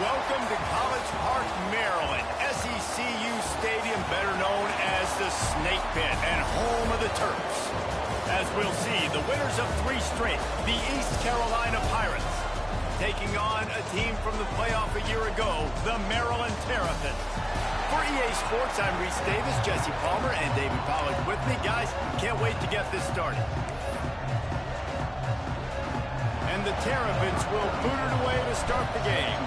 Welcome to College Park, Maryland, SECU Stadium, better known as the Snake Pit and home of the Terps. As we'll see, the winners of 3 straight, the East Carolina Pirates, taking on a team from the playoff a year ago, the Maryland Terrapins. For EA Sports, I'm Reese Davis, Jesse Palmer, and David Pollard with me. Guys, can't wait to get this started. And the Terrapins will boot it away to start the game.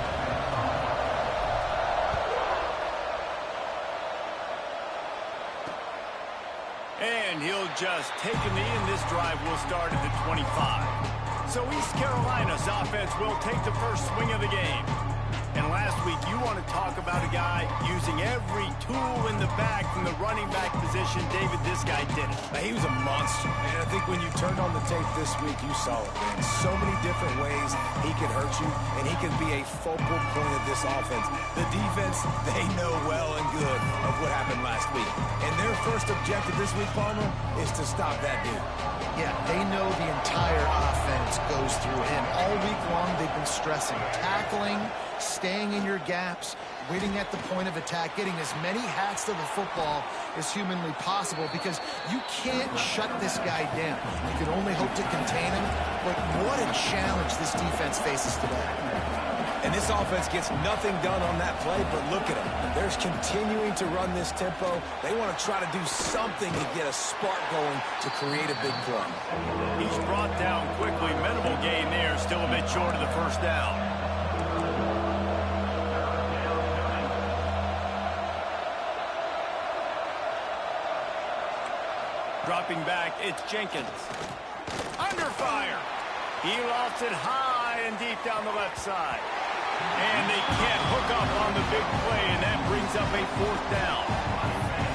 And he'll just take a knee, and this drive will start at the 25. So East Carolina's offense will take the first swing of the game. And last week, you want to talk about a guy using every tool in the bag from the running back position. David, this guy did it. He was a monster. And I think when you turned on the tape this week, you saw it, man. So many different ways he could hurt you, and he could be a focal point of this offense. The defense, they know well and good of what happened last week. And their first objective this week, Palmer, is to stop that dude. Yeah, they know the entire offense goes through him. All week long, they've been stressing tackling, staying in your gaps, winning at the point of attack, getting as many hats to the football as humanly possible, because you can't shut this guy down. You can only hope to contain him, but what a challenge this defense faces today. And this offense gets nothing done on that play, but look at them. They're continuing to run this tempo. They want to try to do something to get a spark going to create a big play. He's brought down quickly. Minimal gain there, still a bit short of the first down. Dropping back, it's Jenkins. Under fire. He lost it high and deep down the left side. And they can't hook up on the big play, and that brings up a 4th down.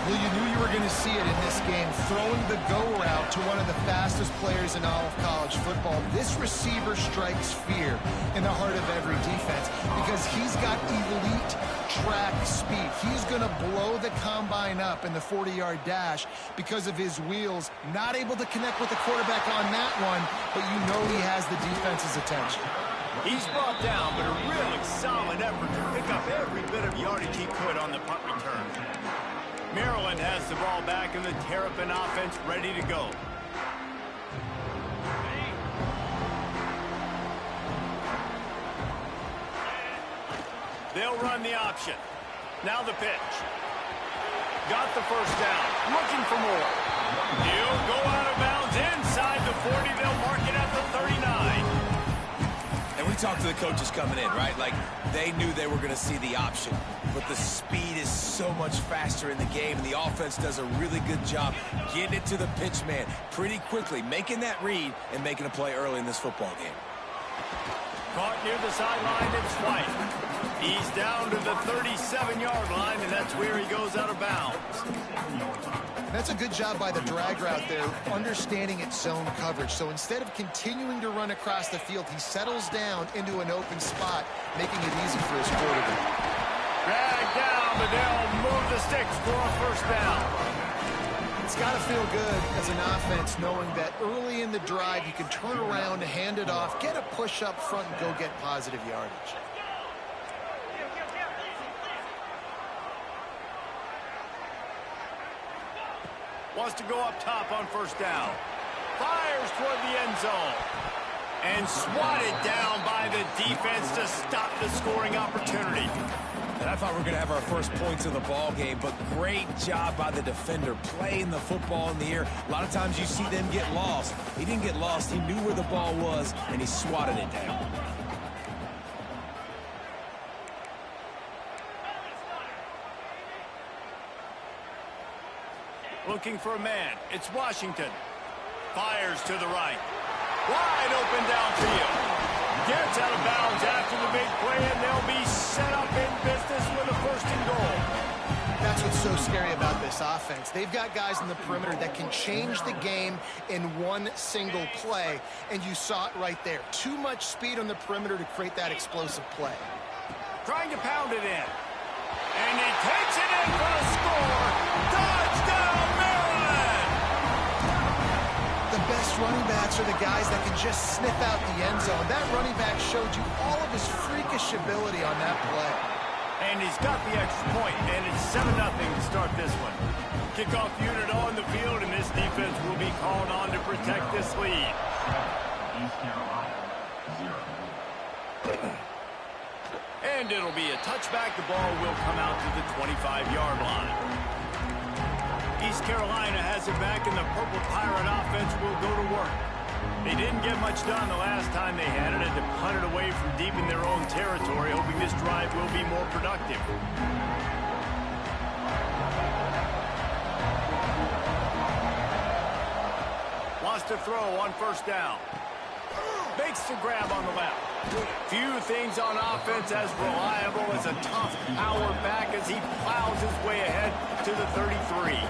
Well, you knew you were going to see it in this game, throwing the go route to one of the fastest players in all of college football. This receiver strikes fear in the heart of every defense because he's got elite track speed. He's going to blow the combine up in the 40-yard dash because of his wheels. Not able to connect with the quarterback on that one, but you know he has the defense's attention. He's brought down, but a really solid effort to pick up every bit of yardage he could on the punt return. Maryland has the ball back, and the Terrapin offense ready to go. They'll run the option. Now the pitch. Got the first down. Looking for more. He'll go out of bounds inside the 40. They'll mark it at the 39. And we talked to the coaches coming in, right? Like, they knew they were going to see the option. But the speed is so much faster in the game, and the offense does a really good job getting it to the pitch man pretty quickly, making that read and making a play early in this football game. Caught near the sideline, it's White. He's down to the 37-yard line, and that's where he goes out of bounds. That's a good job by the drag route there, understanding its zone coverage. So instead of continuing to run across the field, he settles down into an open spot, making it easy for his quarterback. Drag down, but they'll move the sticks for a first down. It's got to feel good as an offense knowing that early in the drive you can turn around, hand it off, get a push up front, and go get positive yardage. Wants to go up top on first down. Fires toward the end zone. And swatted down by the defense to stop the scoring opportunity. And I thought we were going to have our first points of the ball game, but great job by the defender playing the football in the air. A lot of times you see them get lost. He didn't get lost. He knew where the ball was, and he swatted it down. Looking for a man. It's Washington. Fires to the right. Wide open downfield. Gets out of bounds after the big play, and they'll be set up in business with a 1st and goal. That's what's so scary about this offense. They've got guys in the perimeter that can change the game in one single play, and you saw it right there. Too much speed on the perimeter to create that explosive play. Trying to pound it in. And he takes it in for a score. Touchdown, Maryland! The best running back backs are the guys that can just sniff out the end zone. That running back showed you all of his freakish ability on that play. And he's got the extra point, and it's 7-0 to start this one. Kickoff unit on the field, and this defense will be called on to protect this lead. East Carolina, 0. And it'll be a touchback. The ball will come out to the 25-yard line. East Carolina has it back, and the Purple Pirate offense will go to work. They didn't get much done the last time they had it, and to punt it away from deep in their own territory, hoping this drive will be more productive. Wants to throw on first down. Makes the grab on the left. Few things on offense as reliable as a tough power back as he plows his way ahead to the 33.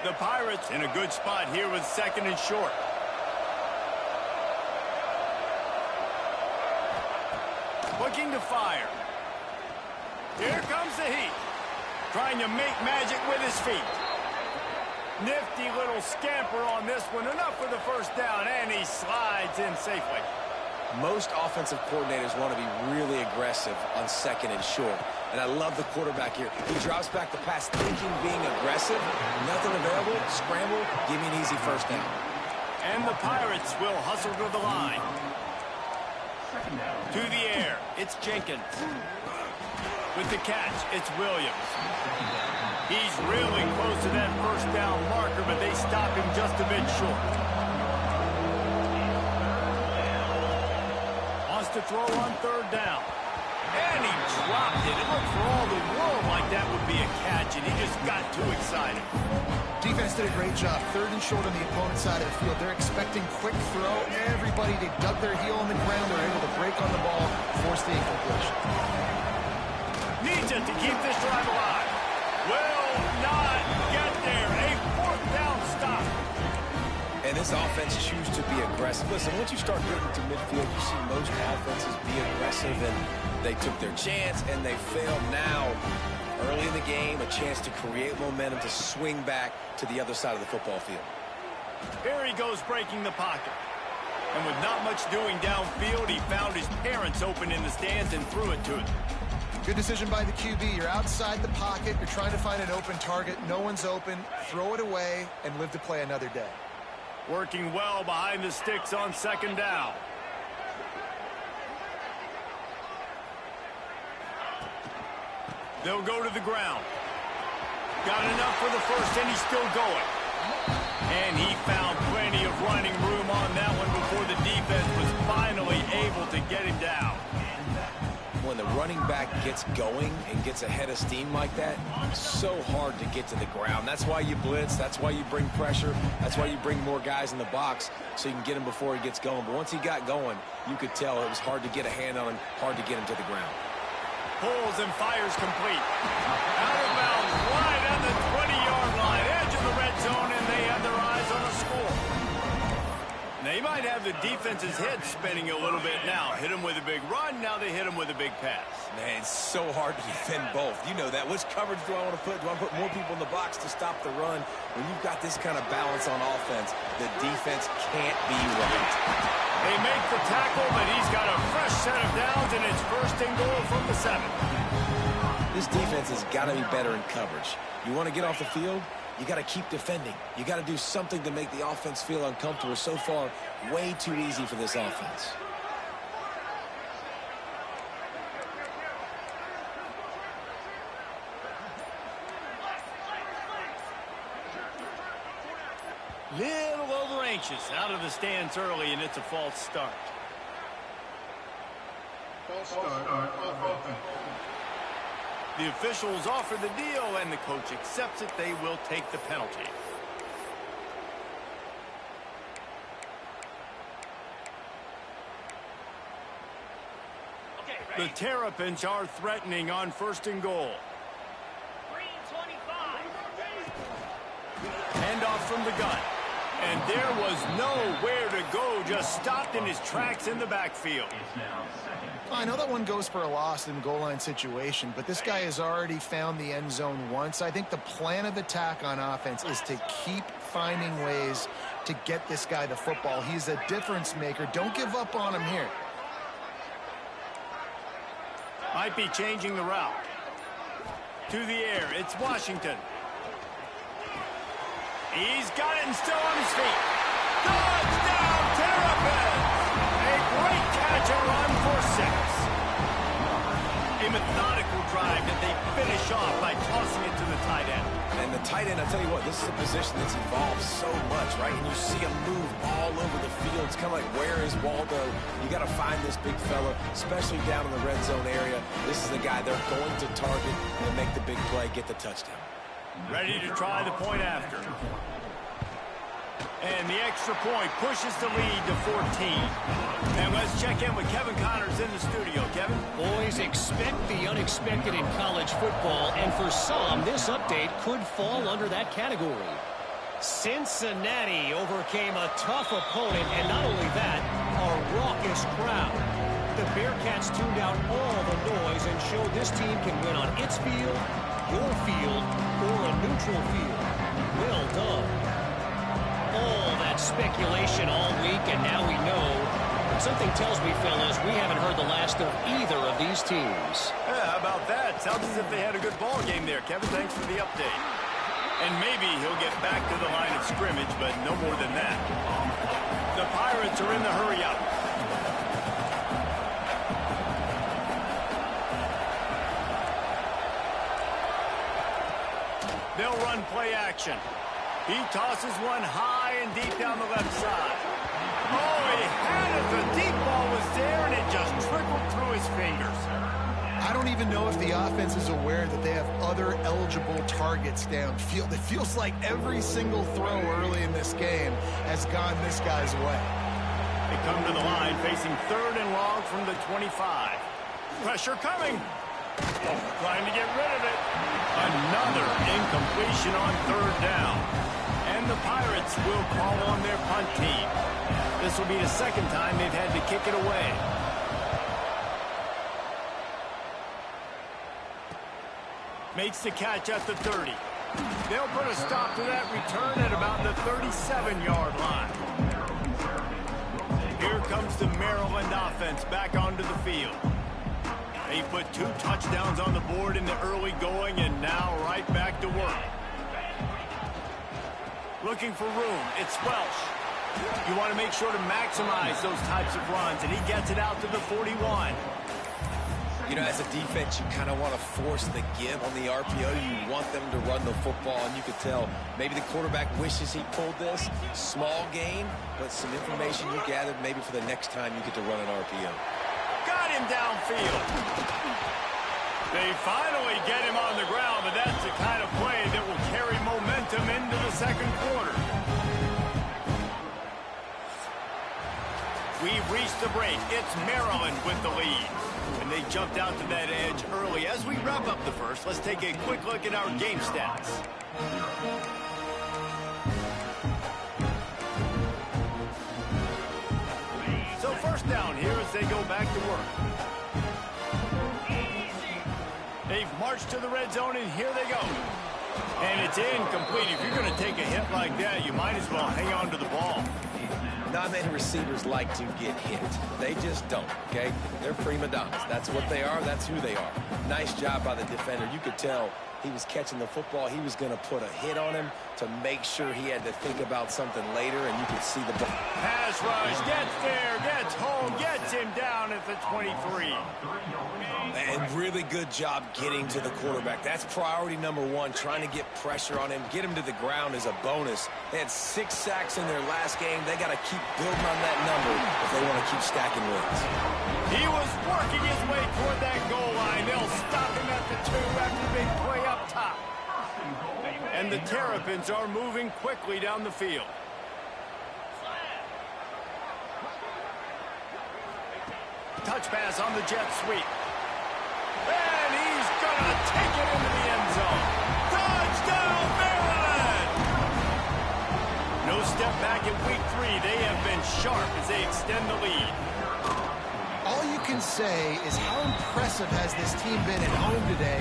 The Pirates in a good spot here with 2nd and short. Looking to fire. Here comes the heat. Trying to make magic with his feet. Nifty little scamper on this one. Enough for the first down, and he slides in safely. Most offensive coordinators want to be really aggressive on 2nd and short. And I love the quarterback here. He drops back the pass thinking being aggressive. Nothing available. Scramble. Give me an easy first down. And the Pirates will hustle to the line. To the air. It's Jenkins. With the catch, it's Williams. He's really close to that first down marker, but they stop him just a bit short. Wants to throw on 3rd down. And he dropped it. It looked for all the world like that would be a catch, and he just got too excited. Defense did a great job. 3rd and short on the opponent's side of the field. They're expecting quick throw. Everybody, they dug their heel on the ground. They're able to break on the ball, force the incompletion. Needs it to keep this drive alive. Will not get there. A 4th down stop. And this offense chooses to be aggressive. Listen, once you start getting to midfield, you see most offenses be aggressive, and they took their chance, and they failed now. Early in the game, a chance to create momentum to swing back to the other side of the football field. Here he goes breaking the pocket. And with not much doing downfield, he found his parents open in the stands and threw it to him. Good decision by the QB. You're outside the pocket. You're trying to find an open target. No one's open. Throw it away and live to play another day. Working well behind the sticks on 2nd down. They'll go to the ground. Got enough for the first, and he's still going. And he found plenty of running room on that one before the defense was finally able to get him down. When the running back gets going and gets ahead of steam like that, it's so hard to get to the ground. That's why you blitz. That's why you bring pressure. That's why you bring more guys in the box so you can get him before he gets going. But once he got going, you could tell it was hard to get a hand on him, hard to get him to the ground. Pulls and fires complete. Out of bounds, right on the 20-yard line, edge of the red zone, and they have their eyes on a score. They might have the defense's head spinning a little bit now. Hit him with a big run, now they hit him with a big pass. Man, it's so hard to defend both. You know that. Which coverage do I want to put? Do I put more people in the box to stop the run? When you've got this kind of balance on offense, the defense can't be right. They make the tackle, but he's got a fresh set of downs, and it's 1st and goal from the 7. This defense has got to be better in coverage. You want to get off the field? You got to keep defending. You got to do something to make the offense feel uncomfortable. So far, way too easy for this offense. Little over anxious out of the stands early, and it's a false start. False start on offense. The officials offer the deal, and the coach accepts it. They will take the penalty. The Terrapins are threatening on 1st and goal. Green 25. Hand off from the gun. And there was nowhere to go, just stopped in his tracks in the backfield. I know that one goes for a loss in the goal line situation, but this guy has already found the end zone once. I think the plan of attack on offense is to keep finding ways to get this guy the football. He's a difference maker. Don't give up on him here. Might be changing the route. To the air, it's Washington. He's got it and still on his feet. Touchdown, Terpin! A great catch and run for 6. A methodical drive that they finish off by tossing it to the tight end. And the tight end, I'll tell you what, this is a position that's evolved so much, right? And you see him move all over the field. It's kind of like, where is Waldo? You got to find this big fella, especially down in the red zone area. This is the guy they're going to target and make the big play, get the touchdown. Ready to try the point after. And the extra point pushes the lead to 14. And let's check in with Kevin Connors in the studio. Kevin? Boys, expect the unexpected in college football, and for some, this update could fall under that category. Cincinnati overcame a tough opponent, and not only that, a raucous crowd. The Bearcats tuned out all the noise and showed this team can win on its field, your field, or a neutral field. Well done. All that speculation all week, and now we know. Something tells me, fellas, we haven't heard the last of either of these teams. Yeah, how about that? Sounds as if they had a good ball game there, Kevin. Thanks for the update. And maybe he'll get back to the line of scrimmage, but no more than that. The Pirates are in the hurry-up. They'll run play action. He tosses one high and deep down the left side. Oh, he had it. The deep ball was there, and it just trickled through his fingers. I don't even know if the offense is aware that they have other eligible targets downfield. It feels like every single throw early in this game has gone this guy's way. They come to the line facing 3rd and long from the 25. Pressure coming. Trying to get rid of it. Another incompletion on 3rd down. And the Pirates will call on their punt team. This will be the 2nd time they've had to kick it away. Makes the catch at the 30. They'll put a stop to that return at about the 37-yard line. Here comes the Maryland offense back onto the field. They put 2 touchdowns on the board in the early going, and now right back to work. Looking for room. It's Welsh. You want to make sure to maximize those types of runs, and he gets it out to the 41. You know, as a defense, you kind of want to force the give on the RPO. You want them to run the football, and you could tell maybe the quarterback wishes he pulled this. Small gain, but some information you gathered maybe for the next time you get to run an RPO. Got him downfield. They finally get him on the ground, but that's the kind of play that will carry momentum into the 2nd quarter. We've reached the break. It's Maryland with the lead. And they jumped out to that edge early. As we wrap up the first, let's take a quick look at our game stats. So 1st down here as they go back to work. They've marched to the red zone, and here they go. And it's incomplete. If you're going to take a hit like that, you might as well hang on to the ball. Not many receivers like to get hit. They just don't, okay? They're prima donnas. That's what they are. That's who they are. Nice job by the defender. You could tell he was catching the football. He was going to put a hit on him to make sure he had to think about something later, and you could see the ball. Pass rush, gets there, gets home, gets him down at the 23. And really good job getting to the quarterback. That's priority number 1, trying to get pressure on him. Get him to the ground is a bonus. They had 6 sacks in their last game. They got to keep building on that number if they want to keep stacking wins. He was working his way toward that goal line. They'll stop him at the 2 after the big play up top. And the Terrapins are moving quickly down the field. Touch pass on the jet sweep. And he's going to take it into the end zone. Touchdown, Maryland! No step back in week 3. They have been sharp as they extend the lead. All you can say is how impressive has this team been at home today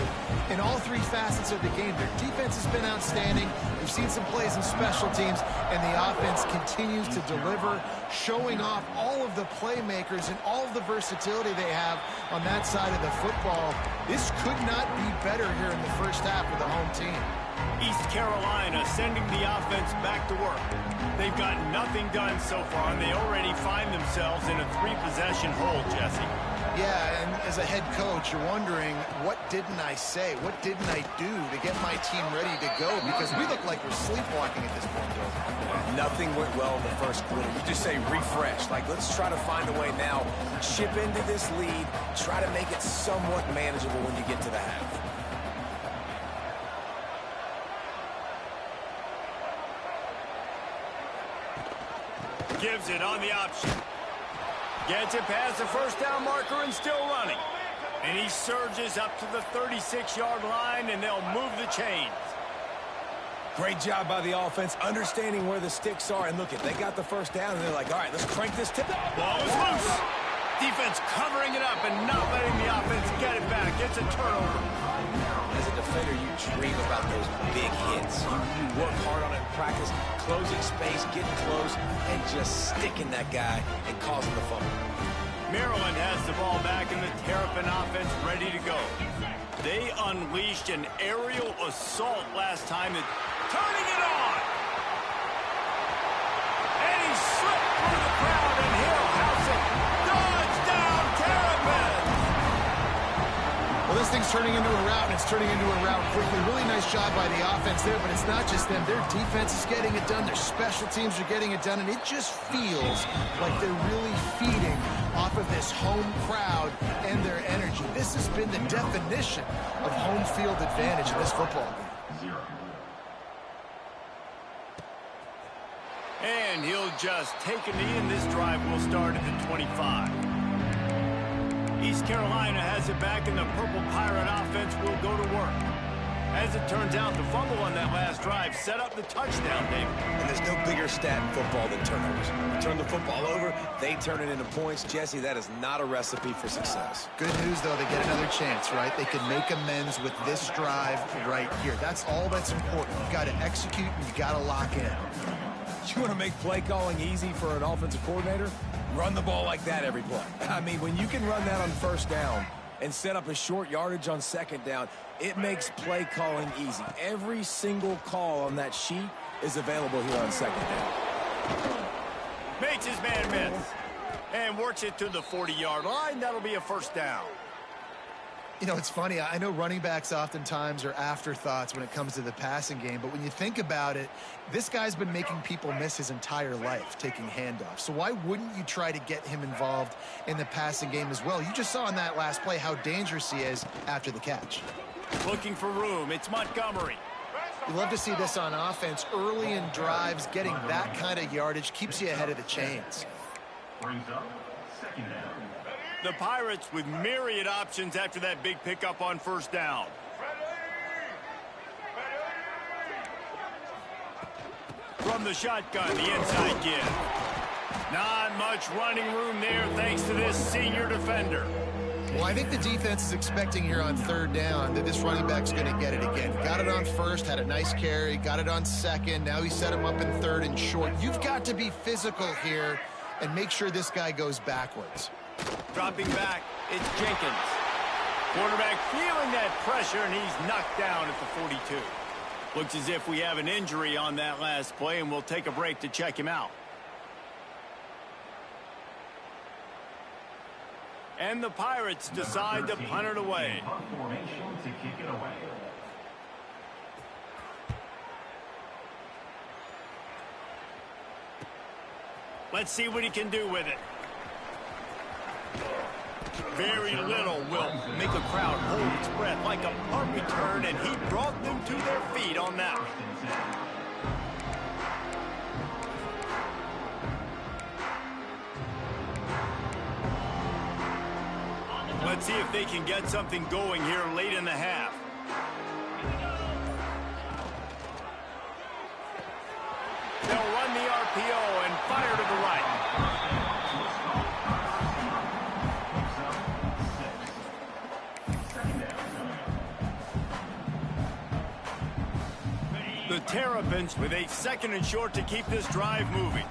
in all 3 facets of the game. Their defense has been outstanding. We've seen some plays in special teams, and the offense continues to deliver, showing off all of the playmakers and all of the versatility they have on that side of the football. This could not be better here in the first half with the home team. East Carolina sending the offense back to work. They've got nothing done so far, and they already find themselves in a 3-possession hole, Jesse. Yeah, and as a head coach, you're wondering, what didn't I say? What didn't I do to get my team ready to go? Because we look like we're sleepwalking at this point, Bill. Nothing went well in the first quarter. You just say refresh. Like, let's try to find a way now. Chip into this lead. Try to make it somewhat manageable when you get to the half. Gives it on the option. Gets it past the first down marker and still running. And he surges up to the 36-yard line, and they'll move the chains. Great job by the offense, understanding where the sticks are. And look, they got the first down, and they're like, all right, let's crank this tip. Ball is loose. Defense covering it up and not letting the offense get it back. It's a turnover. As a defender, you dream about those big hits. You work hard on it in practice, closing space, getting close, and just sticking that guy and causing the fumble. Maryland has the ball back in the Terpin offense ready to go. They unleashed an aerial assault last time, turning it on. And he slipped through the crowd, and he'll house it. Touchdown, Terpin! Well, this thing's turning into a route, and it's turning into a route quickly. Really nice job by the offense there, but it's not just them. Their defense is getting it done. Their special teams are getting it done, and it just feels like they're really feeding off of this home crowd and their energy. This has been the definition of home field advantage in this football game. And he'll just take a knee, and this drive will start at the 25. East Carolina has it back, and the Purple Pirate offense will go to work. As it turns out, the fumble on that last drive set up the touchdown, Dave. And there's no bigger stat in football than turnovers. You turn the football over, they turn it into points. Jesse, that is not a recipe for success. Good news, though, they get another chance, right? They can make amends with this drive right here. That's all that's important. You got to execute, and you got to lock in. You want to make play calling easy for an offensive coordinator? Run the ball like that every play. I mean, when you can run that on first down and set up a short yardage on second down, it makes play calling easy. Every single call on that sheet is available here on second down. Makes his man miss. And works it to the 40-yard line. That'll be a first down. You know, it's funny. I know running backs oftentimes are afterthoughts when it comes to the passing game, but when you think about it, this guy's been making people miss his entire life, taking handoffs. So why wouldn't you try to get him involved in the passing game as well? You just saw in that last play how dangerous he is after the catch. Looking for room. It's Montgomery. You love to see this on offense. Early in drives, getting that kind of yardage keeps you ahead of the chains. Brings up second down. The Pirates with myriad options after that big pickup on first down. From the shotgun, the inside give. Not much running room there thanks to this senior defender. Well, I think the defense is expecting here on third down that this running back's going to get it again. Got it on first, had a nice carry, got it on second. Now he set him up in third and short. You've got to be physical here and make sure this guy goes backwards. Dropping back, it's Jenkins. Quarterback feeling that pressure, and he's knocked down at the 42. Looks as if we have an injury on that last play, and we'll take a break to check him out. And the Pirates decide to punt it away. Punt formation to kick it away. Let's see what he can do with it. Very little will make a crowd hold its breath like a punt return, and he brought them to their feet on that one. Let's see if they can get something going here late in the half. They'll run the RPO and fire to the right. The Terrapins with a 2nd and short to keep this drive moving.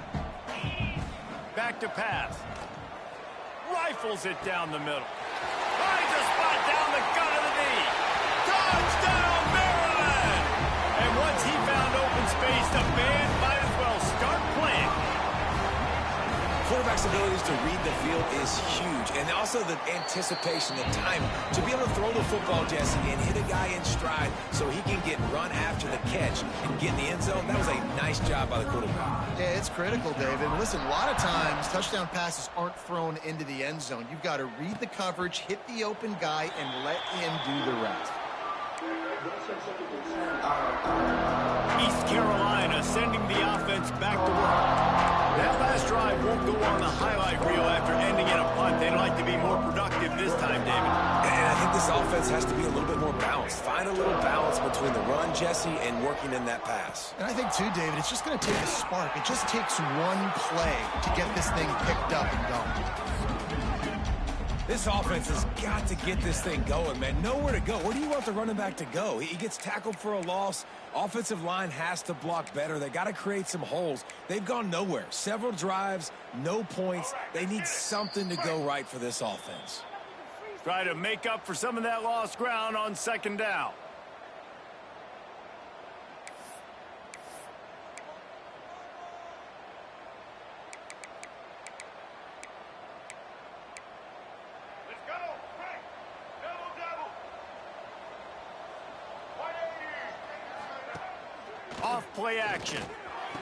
Back to pass. Rifles it down the middle. Finds a spot down the gut of the knee. Touchdown, Maryland! And once he found open space, the band might as well start playing. Quarterback's abilities to read the field is huge, and also the anticipation, the timing. To be able to throw the football, Jesse, and hit a guy in stride so he can get run after the catch and get in the end zone, that was a nice job by the quarterback. Yeah, it's critical, David. Listen, a lot of times, touchdown passes aren't thrown into the end zone. You've got to read the coverage, hit the open guy, and let him do the rest. East Carolina sending the offense back to work. That last drive won't go on the highlight reel after ending in a punt. They'd like to be more productive this time, David. And I think this offense has to be a little bit more balanced. Find a little balance between the run, Jesse, and working in that pass. And I think, too, David, it's just going to take a spark. It just takes one play to get this thing picked up and going. This offense has got to get this thing going, man. Nowhere to go. Where do you want the running back to go? He gets tackled for a loss. Offensive line has to block better. They got to create some holes. They've gone nowhere. Several drives, no points. They need something to go right for this offense. Try to make up for some of that lost ground on 2nd down. Off-play action.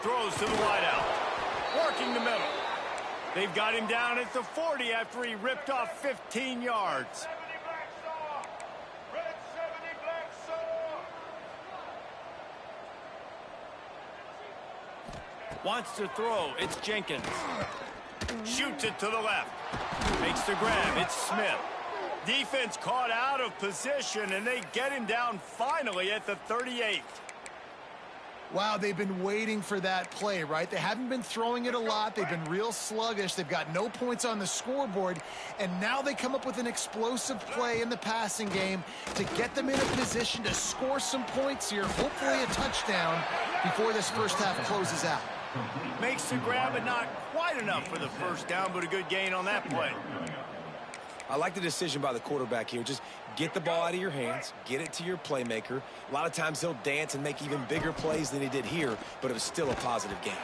Throws to the wideout. Working the middle. They've got him down at the 40 after he ripped off 15 yards. Wants to throw. It's Jenkins. Shoots it to the left. Makes the grab. It's Smith. Defense caught out of position, and they get him down finally at the 38. Wow, they've been waiting for that play, right? They haven't been throwing it a lot. They've been real sluggish. They've got no points on the scoreboard. And now they come up with an explosive play in the passing game to get them in a position to score some points here, hopefully a touchdown, before this first half closes out. Makes the grab, but not quite enough for the first down, but a good gain on that play. I like the decision by the quarterback here. Just get the ball out of your hands, get it to your playmaker. A lot of times he'll dance and make even bigger plays than he did here, but it was still a positive game.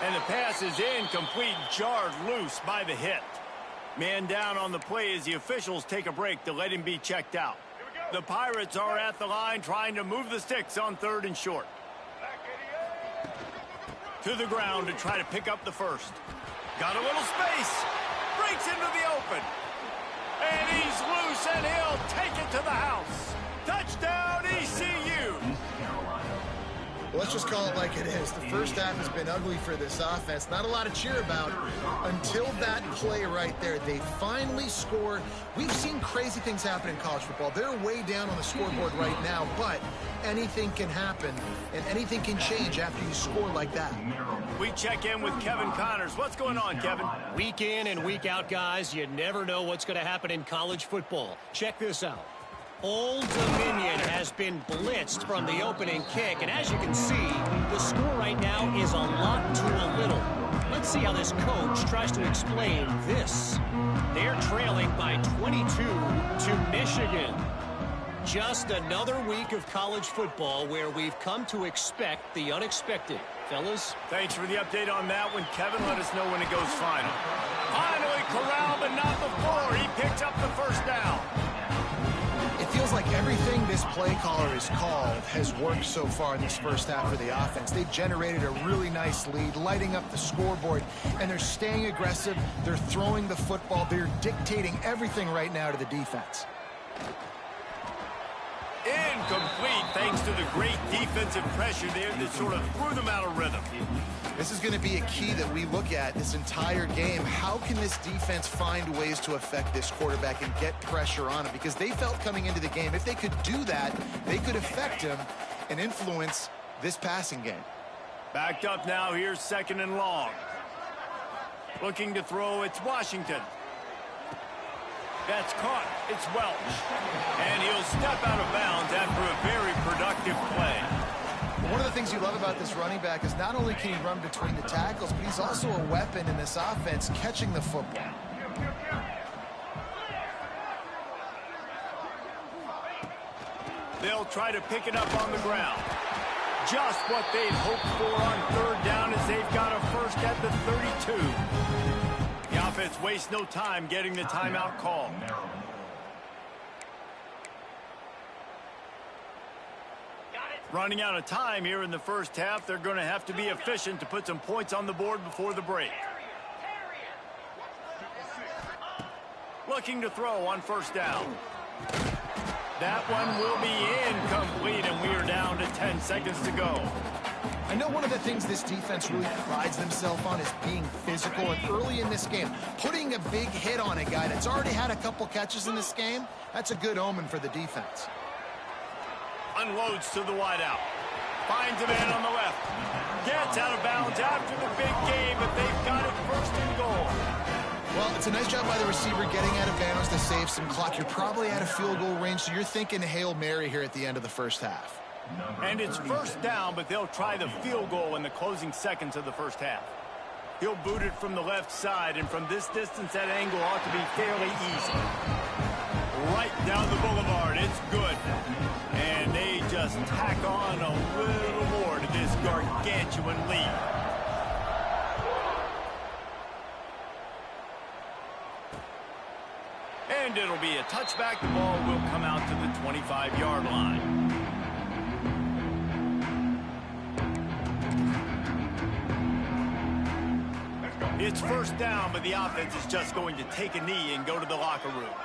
And the pass is incomplete, jarred loose by the hit. Man down on the play as the officials take a break to let him be checked out. The Pirates are at the line trying to move the sticks on 3rd and short. To the ground to try to pick up the first. Got a little space. Breaks into the open. And he's loose, and he'll take it to the house. Touchdown, ECU. Well, let's just call it like it is. The first half has been ugly for this offense. Not a lot to cheer about until that play right there. They finally score. We've seen crazy things happen in college football. They're way down on the scoreboard right now, but anything can happen, and anything can change after you score like that. We check in with Kevin Connors. What's going on, Kevin? Week in and week out, guys, you never know what's going to happen in college football. Check this out. Old Dominion has been blitzed from the opening kick, and as you can see, the score right now is a lot to a little. Let's see how this coach tries to explain this. They're trailing by 22 to Michigan. Just another week of college football where we've come to expect the unexpected. Fellas? Thanks for the update on that one, Kevin. Let us know when it goes final. Finally corralled, but not before. He picks up the first down. It feels like everything this play caller has called has worked so far in this first half for the offense. They've generated a really nice lead, lighting up the scoreboard, and they're staying aggressive. They're throwing the football. They're dictating everything right now to the defense. Incomplete, thanks to the great defensive pressure there that sort of threw them out of rhythm. This is going to be a key that we look at this entire game. How can this defense find ways to affect this quarterback and get pressure on him? Because they felt coming into the game, if they could do that, they could affect him and influence this passing game. Backed up now, here's 2nd and long. Looking to throw, it's Washington. That's caught, it's Welch. And he'll step out of bounds after a very productive play. One of the things you love about this running back is not only can he run between the tackles, but he's also a weapon in this offense catching the football. They'll try to pick it up on the ground. Just what they'd hoped for on 3rd down as they've got a first at the 32. The offense wastes no time getting the timeout call. Running out of time here in the first half. They're going to have to be efficient to put some points on the board before the break. Looking to throw on 1st down. That one will be incomplete, and we are down to 10 seconds to go. I know one of the things this defense really prides themselves on is being physical, and early in this game, putting a big hit on a guy that's already had a couple catches in this game, that's a good omen for the defense. Unloads to the wideout. Finds a man on the left. Gets out of bounds after the big game, but they've got it 1st and goal. Well, it's a nice job by the receiver getting out of bounds to save some clock. You're probably out of field goal range, so you're thinking Hail Mary here at the end of the first half. And it's 1st down, but they'll try the field goal in the closing seconds of the first half. He'll boot it from the left side, and from this distance, that angle ought to be fairly easy. Right down the boulevard, it's good. And they just tack on a little more to this gargantuan lead. And it'll be a touchback. The ball will come out to the 25-yard line. It's 1st down, but the offense is just going to take a knee and go to the locker room.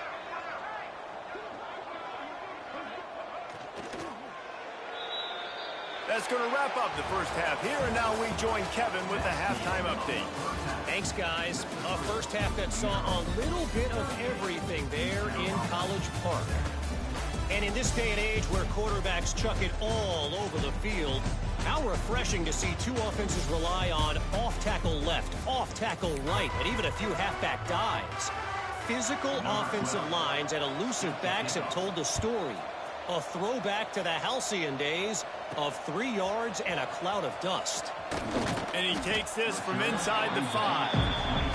That's going to wrap up the first half here, and now we join Kevin with the halftime update. Thanks, guys. A first half that saw a little bit of everything there in College Park. And in this day and age where quarterbacks chuck it all over the field, how refreshing to see two offenses rely on off-tackle left, off-tackle right, and even a few halfback dives. Physical offensive lines and elusive backs have told the story. A throwback to the halcyon days of 3 yards and a cloud of dust. And he takes this from inside the 5.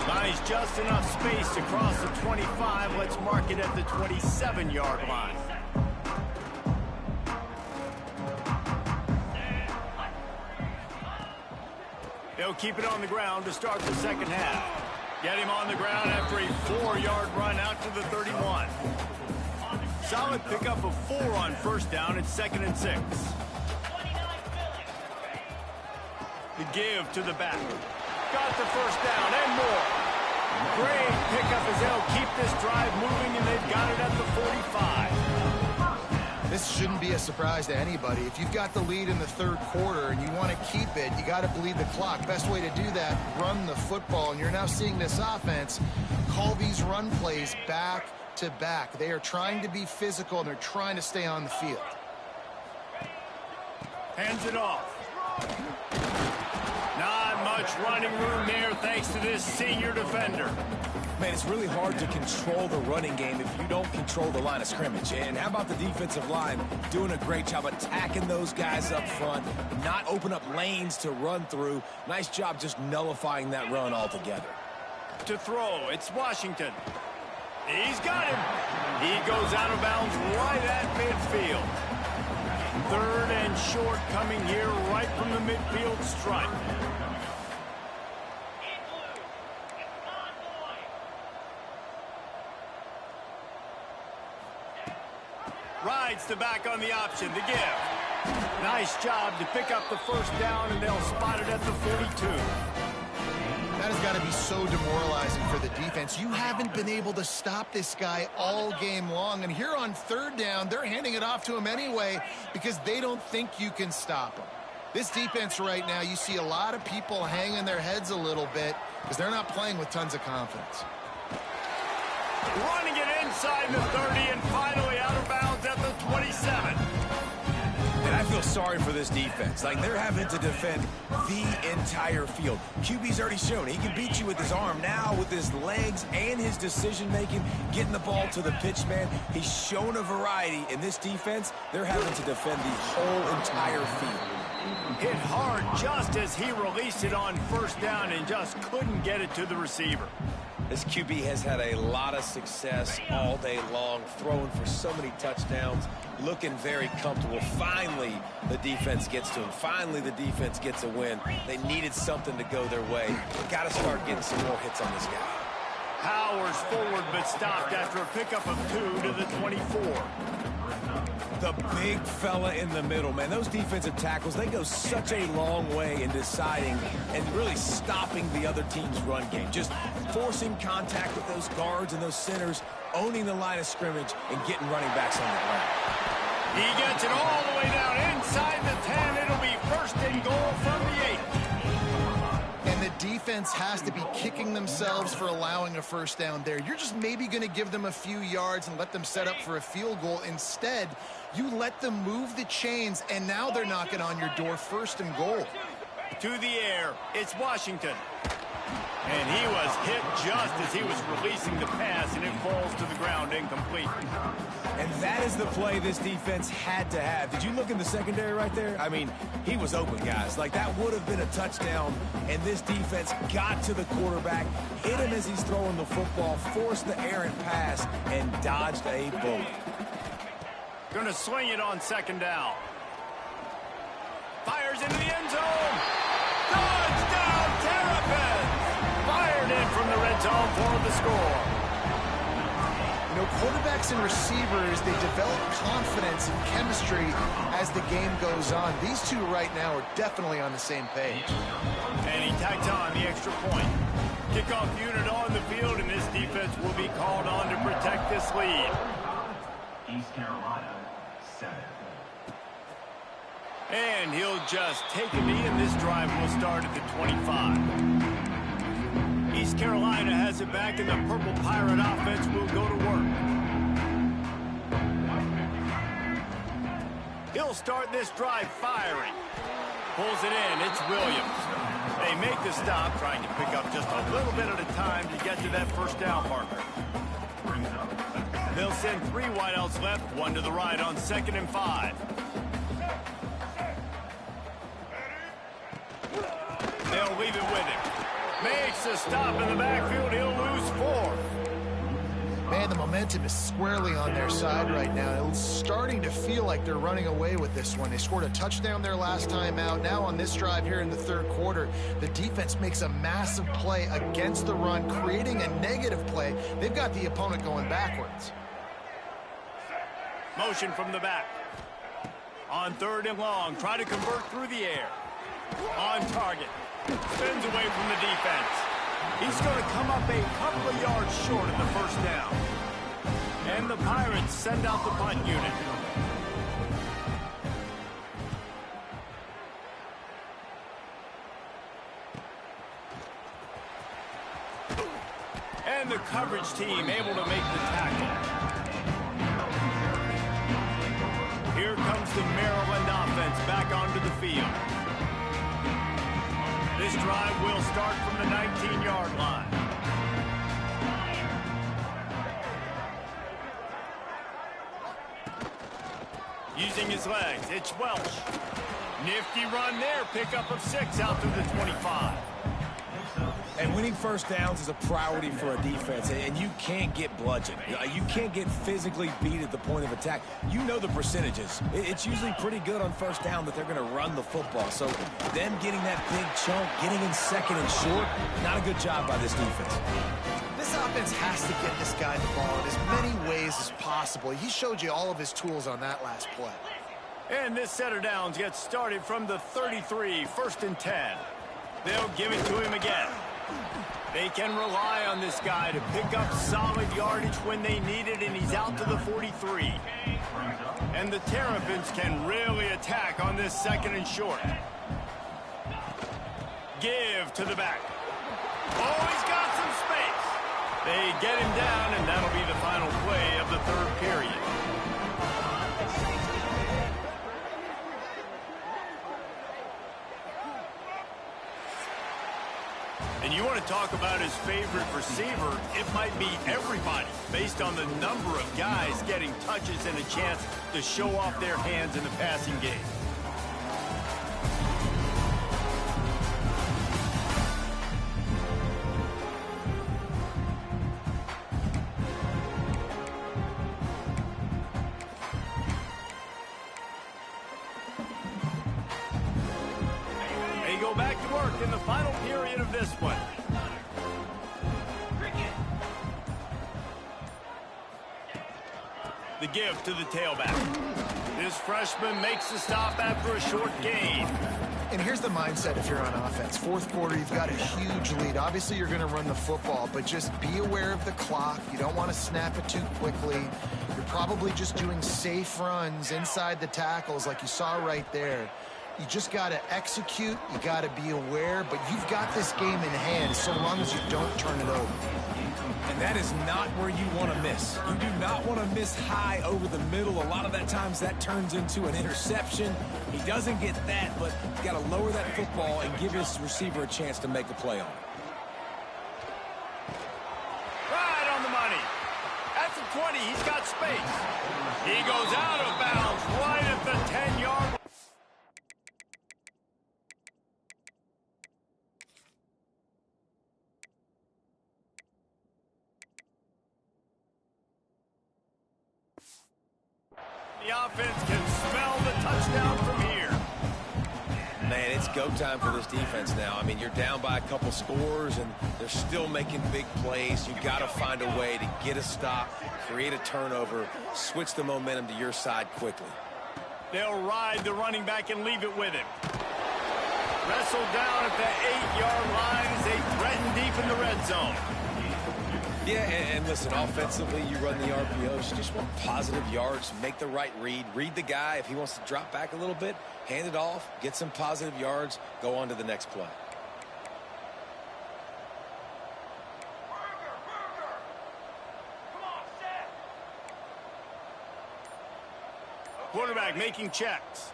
Buys just enough space to cross the 25. Let's mark it at the 27-yard line. They'll keep it on the ground to start the second half. Get him on the ground after a 4-yard run out to the 31. Solid pickup of 4 on 1st down. It's 2nd and 6. The give to the back. Got the 1st down and more. Great pickup as they'll keep this drive moving, and they've got it at the 45. This shouldn't be a surprise to anybody. If you've got the lead in the 3rd quarter and you want to keep it, you got to bleed the clock. Best way to do that, run the football. And you're now seeing this offense call these run plays back to back. They are trying to be physical, and they're trying to stay on the field. Hands it off. Not much running room there thanks to this senior defender. Man, it's really hard to control the running game if you don't control the line of scrimmage. And how about the defensive line doing a great job attacking those guys up front, not open up lanes to run through. Nice job just nullifying that run altogether. To throw, it's Washington. He's got him. He goes out of bounds right at midfield. 3rd and short coming here right from the midfield stripe. Rides the back on the option to give. Nice job to pick up the 1st down, and they'll spot it at the 42. That has got to be so demoralizing for the defense. You haven't been able to stop this guy all game long. And here on 3rd down, they're handing it off to him anyway because they don't think you can stop him. This defense right now, you see a lot of people hanging their heads a little bit because they're not playing with tons of confidence. Running it inside the 30 and finally out of bounds at the 27. And I feel feel sorry for this defense. Like, they're having to defend the entire field. QB's already shown he can beat you with his arm. Now, with his legs and his decision-making, getting the ball to the pitch man, he's shown a variety. In this defense, they're having to defend the whole entire field. Hit hard just as he released it on first down and just couldn't get it to the receiver. This QB has had a lot of success all day long, throwing for so many touchdowns, looking very comfortable. Finally, the defense gets to him. Finally, the defense gets a win. They needed something to go their way. Got to start getting some more hits on this guy. Powers forward but stopped after a pickup of 2 to the 24. The big fella in the middle, man. Those defensive tackles, they go such a long way in deciding and really stopping the other team's run game. Just forcing contact with those guards and those centers, owning the line of scrimmage, and getting running backs on the ground. He gets it all the way down inside the 10. It'll be first and goal from the 8. And the defense has to be kicking themselves for allowing a first down there. You're just maybe going to give them a few yards and let them set up for a field goal. Instead, you let them move the chains, and now they're knocking on your door, first and goal. To the air, it's Washington. And he was hit just as he was releasing the pass, and it falls to the ground incomplete. And that is the play this defense had to have. Did you look in the secondary right there? I mean, he was open, guys. Like, that would have been a touchdown, and this defense got to the quarterback, hit him as he's throwing the football, forced the errant pass, and dodged a bullet. Gonna swing it on second down. Fires into the end zone. Touchdown, Terpin! Fired in from the red zone for the score. You know, quarterbacks and receivers, they develop confidence and chemistry as the game goes on. These two right now are definitely on the same page. And he tags on the extra point. Kickoff unit on the field, and this defense will be called on to protect this lead. East Carolina, 7. And he'll just take a knee, and this drive will start at the 25. East Carolina has it back, and the Purple Pirate offense will go to work. He'll start this drive firing. Pulls it in. It's Williams. They make the stop, trying to pick up just a little bit at a time to get to that first down marker. They'll send 3 wideouts left, 1 to the right on 2nd and 5. They'll leave it with him. Makes a stop in the backfield. He'll lose 4. Man, the momentum is squarely on their side right now. It's starting to feel like they're running away with this one. They scored a touchdown their last time out. Now on this drive here in the third quarter, the defense makes a massive play against the run, creating a negative play. They've got the opponent going backwards. Motion from the back. On 3rd and long, try to convert through the air. On target. Spins away from the defense. He's going to come up a couple of yards short of the first down. And the Pirates send out the punt unit. And the coverage team able to make the tackle. Here comes the Maryland offense back onto the field. This drive will start from the 19-yard line. Using his legs, it's Welch. Nifty run there, pickup of 6 out to the 25. And winning first downs is a priority for a defense, and you can't get bludgeoned. You can't get physically beat at the point of attack. You know the percentages. It's usually pretty good on first down that they're going to run the football. So them getting that big chunk, getting in 2nd and short, not a good job by this defense. This offense has to get this guy the ball in as many ways as possible. He showed you all of his tools on that last play. And this set of downs gets started from the 33, 1st and 10. They'll give it to him again. They can rely on this guy to pick up solid yardage when they need it, and he's out to the 43. And the Terrapins can really attack on this 2nd and short. Give to the back. Oh, he's got some space. They get him down, and that'll be the final play of the 3rd period. And you want to talk about his favorite receiver, it might be everybody, based on the number of guys getting touches and a chance to show off their hands in the passing game. They go back to work in the final period of this one. The give to the tailback. This freshman makes the stop after a short gain. And here's the mindset if you're on offense. Fourth quarter, you've got a huge lead. Obviously, you're going to run the football, but just be aware of the clock. You don't want to snap it too quickly. You're probably just doing safe runs inside the tackles like you saw right there. You just got to execute. You got to be aware, but you've got this game in hand so long as you don't turn it over. And that is not where you want to miss. You do not want to miss high over the middle. A lot of that times that turns into an interception. He doesn't get that, but he's got to lower that football and give his receiver a chance to make a play on it. Right on the money. At the 20, he's got space. He goes out of bounds right at the 10-yard line. The offense can smell the touchdown from here. Man, it's go time for this defense now. I mean, you're down by a couple scores, and they're still making big plays. You've got to find a way to get a stop, create a turnover, switch the momentum to your side quickly. They'll ride the running back and leave it with him. Wrestled down at the 8-yard line as they threaten deep in the red zone. Yeah, and listen, offensively, you run the RPOs. You just want positive yards, make the right read the guy. If he wants to drop back a little bit, hand it off, get some positive yards, go on to the next play. Quarterback making checks.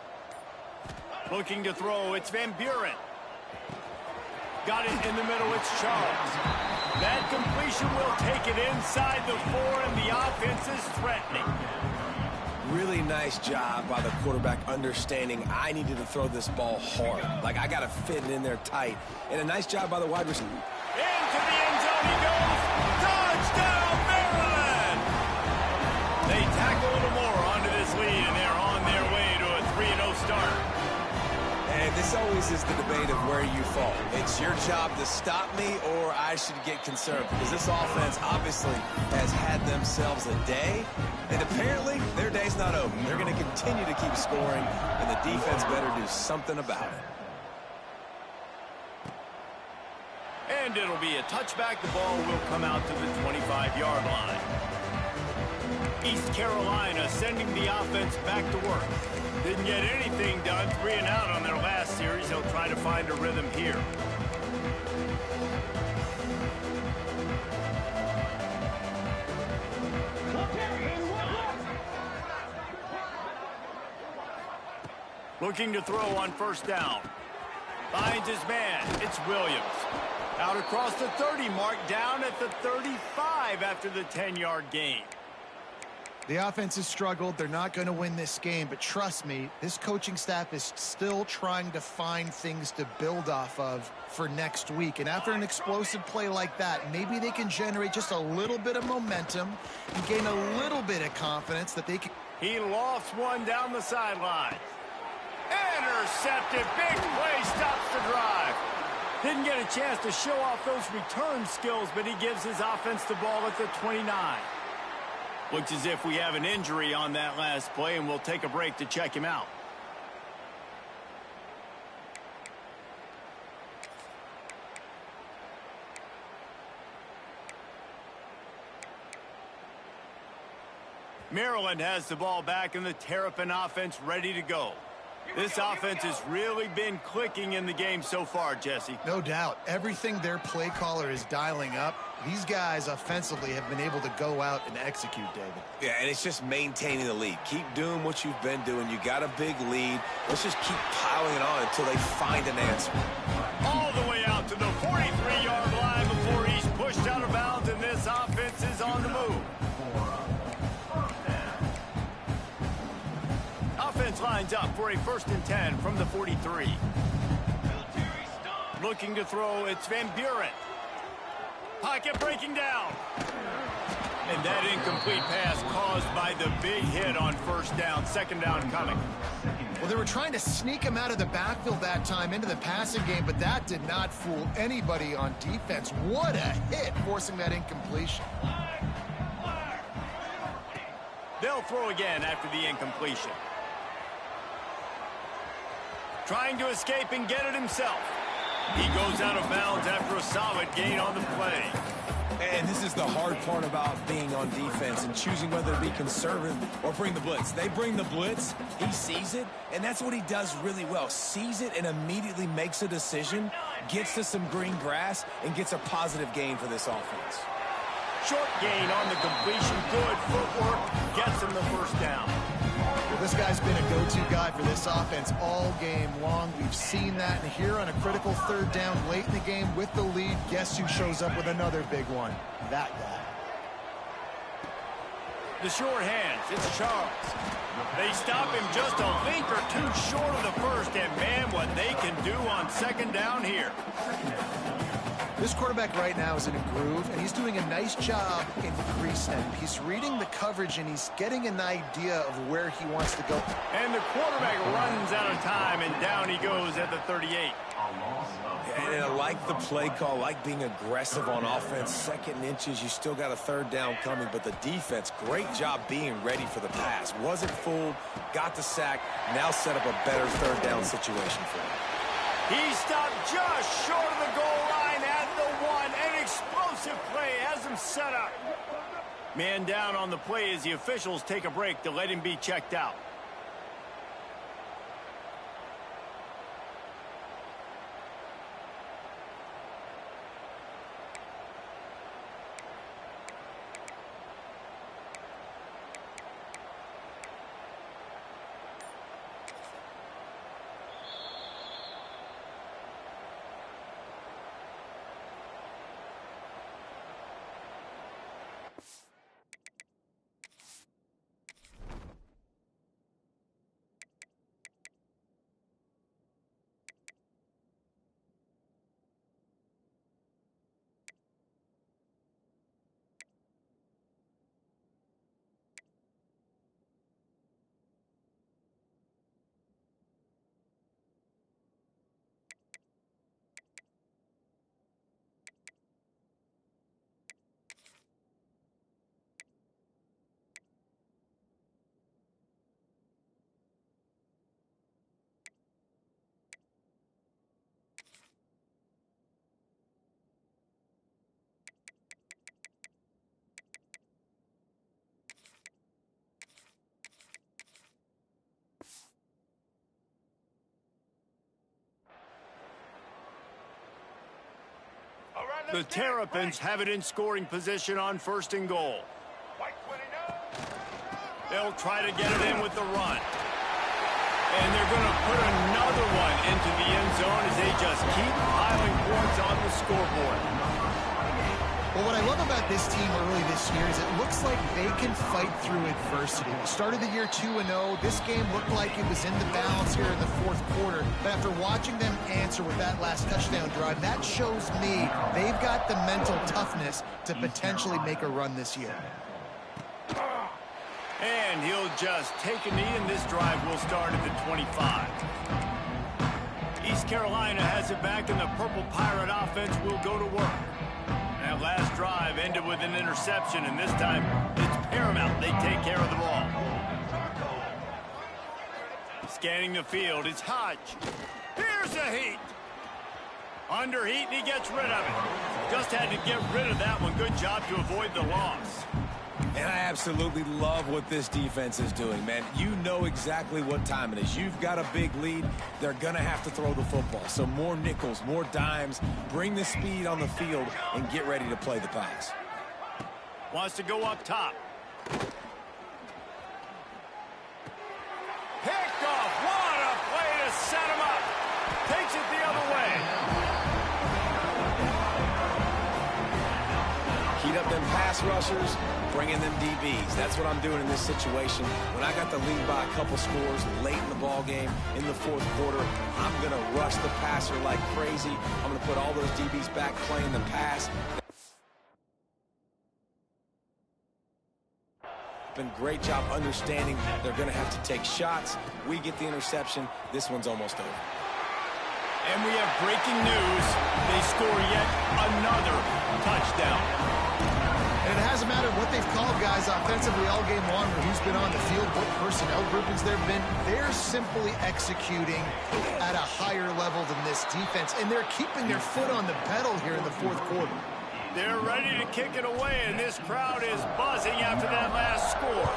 Looking to throw, it's Van Buren. Got it in the middle, it's Charles. That completion will take it inside the 4, and the offense is threatening. Really nice job by the quarterback understanding I needed to throw this ball hard. Like, I got to fit it in there tight. And a nice job by the wide receiver. Into the end zone he goes. Touchdown, Maryland! They tack a little more onto this lead, and they're on their way to a 3-0 start. And this always is the debate of where you fall. It's your job to stop me, or I should get concerned, because this offense obviously has had themselves a day, and apparently their day's not over. They're going to continue to keep scoring, and the defense better do something about it. And it'll be a touchback. The ball will come out to the 25-yard line. East Carolina sending the offense back to work. Didn't get anything done, 3 and out on their last series. They'll try to find a rhythm here. Looking to throw on first down. Finds his man. It's Williams. Out across the 30 mark, down at the 35 after the 10-yard gain. The offense has struggled. They're not going to win this game, but trust me, this coaching staff is still trying to find things to build off of for next week. And after an explosive play like that, maybe they can generate just a little bit of momentum and gain a little bit of confidence that they can. He lofts one down the sideline. Intercepted. Big play stops the drive. Didn't get a chance to show off those return skills, but he gives his offense the ball at the 29. Looks as if we have an injury on that last play, and we'll take a break to check him out. Maryland has the ball back, and the Terrapin offense ready to go. This offense has really been clicking in the game so far, Jesse. No doubt. Everything their play caller is dialing up, these guys offensively have been able to go out and execute, David. Yeah, and it's just maintaining the lead. Keep doing what you've been doing. You got a big lead. Let's just keep piling it on until they find an answer. All the way out to the 43-yard lines up for a 1st and 10 from the 43. Looking to throw, it's Van Buren. Pocket breaking down. And that incomplete pass caused by the big hit on 1st down. 2nd down coming. Well, they were trying to sneak him out of the backfield that time into the passing game, but that did not fool anybody on defense. What a hit, forcing that incompletion. They'll throw again after the incompletion. Trying to escape and get it himself. He goes out of bounds after a solid gain on the play. And this is the hard part about being on defense and choosing whether to be conservative or bring the blitz. They bring the blitz, he sees it, and that's what he does really well. Sees it and immediately makes a decision, gets to some green grass, and gets a positive gain for this offense. Short gain on the completion. Good footwork. Gets him the 1st down. Well, this guy's been a go-to guy for this offense all game long. We've seen that, and here on a critical 3rd down late in the game with the lead, guess who shows up with another big one? That guy. The short hands. It's Charles. They stop him just a link or two short of the 1st, and man, what they can do on 2nd down here. This quarterback right now is in a groove, and he's doing a nice job in crease step. He's reading the coverage, and he's getting an idea of where he wants to go. And the quarterback runs out of time, and down he goes at the 38. And I like the play call, like being aggressive on offense. 2nd and inches, you still got a 3rd down coming, but the defense, great job being ready for the pass. Wasn't fooled, got the sack, now set up a better 3rd down situation for him. He stopped just short of the goal line at the 1. An explosive play has him set up. Man down on the play as the officials take a break to let him be checked out. The Terrapins have it in scoring position on 1st and goal. They'll try to get it in with the run. And they're going to put another one into the end zone as they just keep piling points on the scoreboard. Well, what I love about this team early this year is it looks like they can fight through adversity. We started the year 2-0. This game looked like it was in the balance here in the 4th quarter. But after watching them answer with that last touchdown drive, that shows me they've got the mental toughness to potentially make a run this year. And he'll just take a knee, and this drive will start at the 25. East Carolina has it back, and the Purple Pirate offense will go to work. That last drive ended with an interception, and this time it's paramount they take care of the ball. Scanning the field, it's Hodge. Here's a heat. Under heat, and he gets rid of it. Just had to get rid of that one. Good job to avoid the loss. And I absolutely love what this defense is doing, man. You know exactly what time it is. You've got a big lead. They're going to have to throw the football. So more nickels, more dimes, bring the speed on the field, and get ready to play the pass. Wants to go up top. Picked off. What a play to set him up. Takes it the other way. Keyed up want them pass rushers, bring in them DBs. That's what I'm doing in this situation. When I got the lead by a couple scores late in the ball game, in the fourth quarter, I'm going to rush the passer like crazy. I'm going to put all those DBs back playing the pass. Been great job understanding they're going to have to take shots. We get the interception. This one's almost over. And we have breaking news. They score yet another touchdown. And it hasn't mattered what they've called guys offensively all game long or who's been on the field, what personnel groupings there have been. They're simply executing at a higher level than this defense, and they're keeping their foot on the pedal here in the fourth quarter. They're ready to kick it away, and this crowd is buzzing after that last score.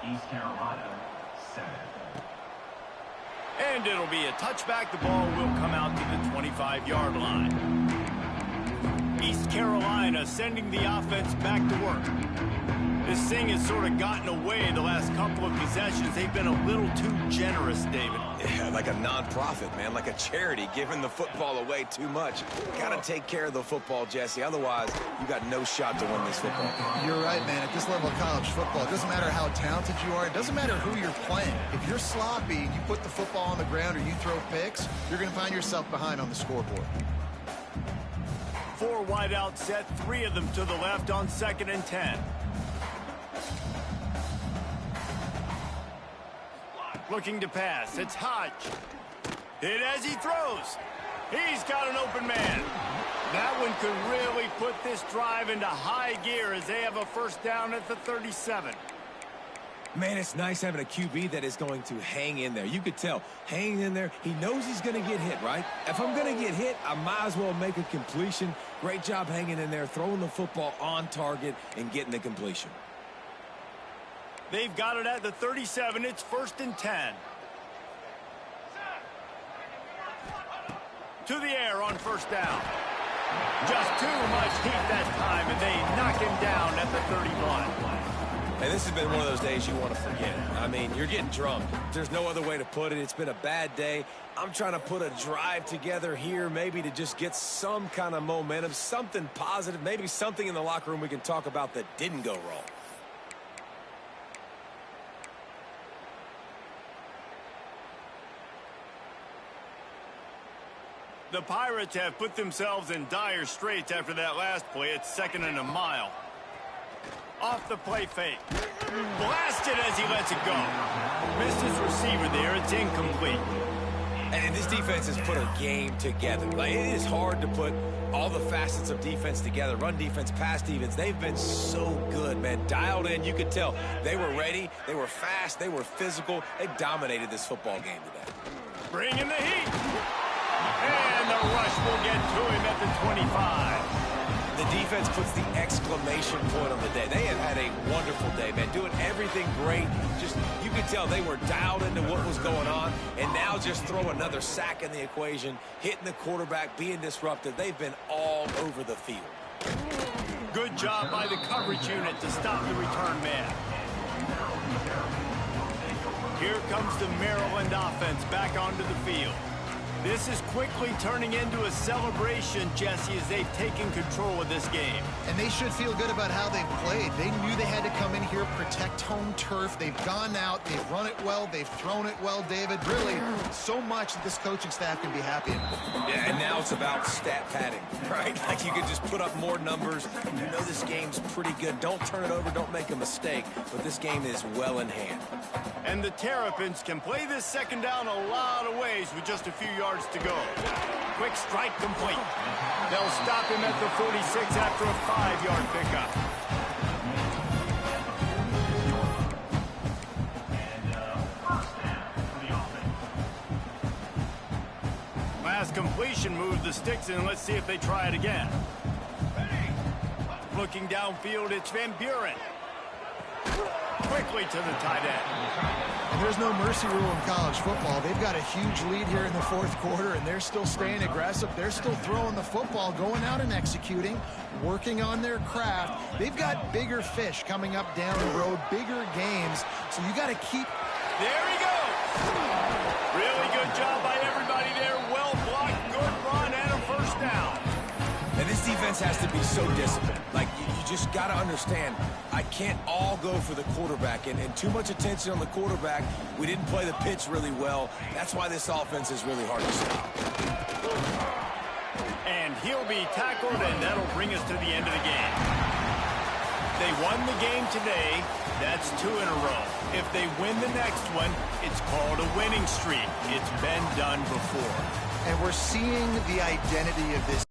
East Carolina, 7. And it'll be a touchback. The ball will come out to the 25-yard line. East Carolina sending the offense back to work. This thing has sort of gotten away the last couple of possessions. They've been a little too generous, David. Yeah, like a non-profit, man, like a charity, giving the football away too much. Got to take care of the football, Jesse. Otherwise, you got no shot to win this football game. You're right, man. At this level of college football, it doesn't matter how talented you are. It doesn't matter who you're playing. If you're sloppy and you put the football on the ground or you throw picks, you're going to find yourself behind on the scoreboard. 4 wide out set, 3 of them to the left on 2nd and 10. Looking to pass. It's Hodge. Hit as he throws. He's got an open man. That one could really put this drive into high gear as they have a first down at the 37. Man, it's nice having a QB that is going to hang in there. You could tell, hanging in there, he knows he's going to get hit, right? If I'm going to get hit, I might as well make a completion. Great job hanging in there, throwing the football on target and getting the completion. They've got it at the 37. It's 1st and 10. To the air on 1st down. Just too much heat that time, and they knock him down at the 31. And this has been one of those days you want to forget. I mean, you're getting drunk. There's no other way to put it. It's been a bad day. I'm trying to put a drive together here, maybe to just get some kind of momentum, something positive, maybe something in the locker room we can talk about that didn't go wrong. The Pirates have put themselves in dire straits after that last play. It's 2nd and a mile. Off the play fake. Blasted as he lets it go. Missed his receiver there. It's incomplete. And this defense has put a game together. Like, it is hard to put all the facets of defense together. Run defense, pass defense. They've been so good, man. Dialed in. You could tell they were ready. They were fast. They were physical. They dominated this football game today. Bringing the heat. And the rush will get to him at the 25. The defense puts the exclamation point on the day. They have had a wonderful day, man. Doing everything great. Just, you could tell they were dialed into what was going on. And now just throw another sack in the equation. Hitting the quarterback, being disruptive. They've been all over the field. Good job by the coverage unit to stop the return man. Here comes the Maryland offense back onto the field. This is quickly turning into a celebration, Jesse, as they've taken control of this game. And they should feel good about how they've played. They knew they had to come in here, protect home turf. They've gone out, they've run it well, they've thrown it well, David. Really, so much that this coaching staff can be happy about. Yeah, and now it's about stat padding, right? Like, you could just put up more numbers. You know this game's pretty good. Don't turn it over, don't make a mistake. But this game is well in hand. And the Terrapins can play this 2nd down a lot of ways with just a few yards to go. Quick strike complete. They'll stop him at the 46 after a 5-yard pickup. Last completion moved the sticks in. Let's see if they try it again. Looking downfield, it's Van Buren. Quickly to the tight end. And there's no mercy rule in college football. They've got a huge lead here in the fourth quarter, and they're still staying aggressive. They're still throwing the football, going out and executing, working on their craft. They've got bigger fish coming up down the road, bigger games, so you got to keep... There he goes! Really good job by everybody there. Well blocked, good run, and a first down. And this defense has to be so disciplined. Like, you just got to understand, I can't all go for the quarterback. And too much attention on the quarterback. We didn't play the pitch really well. That's why this offense is really hard to stop. And he'll be tackled, and that'll bring us to the end of the game. They won the game today. That's 2 in a row. If they win the next one, it's called a winning streak. It's been done before. And we're seeing the identity of this